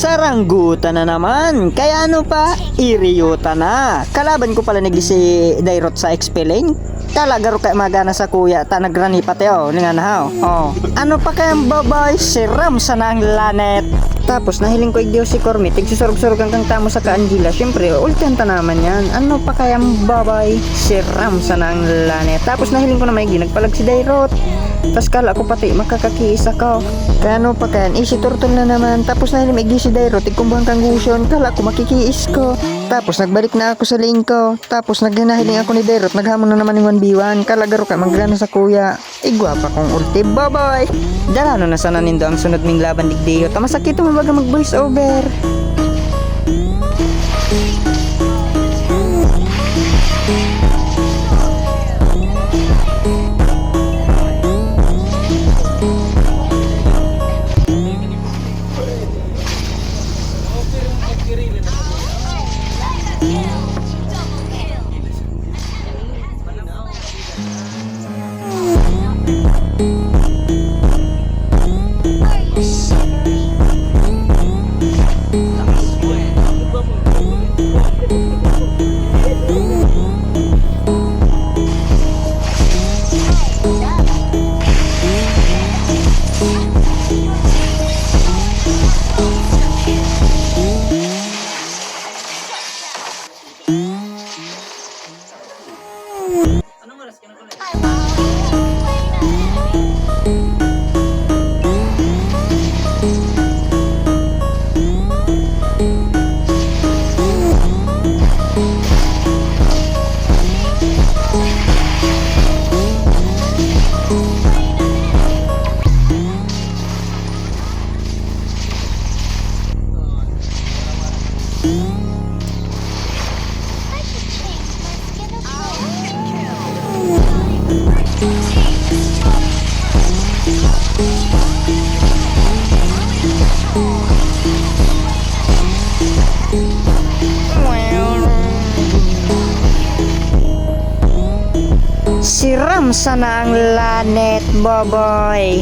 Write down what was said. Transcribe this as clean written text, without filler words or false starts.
Sarangguta na naman. Kaya ano pa, iriyuta na. Kalaban ko pala si Dairot sa XP lane. Talaga ro kay magana sa kuya ta nagrani pati ningan ha. Ano pa kayang babay si Ram sa nang lanet. Tapos nahiling ko igdiyo si Cormy tigsusurog-surog kang tamo sa ka-Angela. Syempre ultihan ta naman yan. Ano pa kayang babay si Ram sa nang lanet. Tapos nahiling ko na maigi nagpalag si Dairot. Tas kala ko pati makakakiisa ka. Kaya ano pa kayan easy turtle na naman. Tapos nahiling maigi si Dairot tigkumbang kang gusyon. Kala ko makikiis ko. Tapos nagbalik na ako sa lane ko. Tapos naghinahiling ako ni Dairot naghamon na naman ng 1v1. Kalagaro ka magana sa kuya. Igwapa kong ulti. Bye-bye. Dalano na sana nindo ang sunod ming laban digdiyo. Tamasakit mo baga mag voice over. Si Ram sana ang lanet, boboy.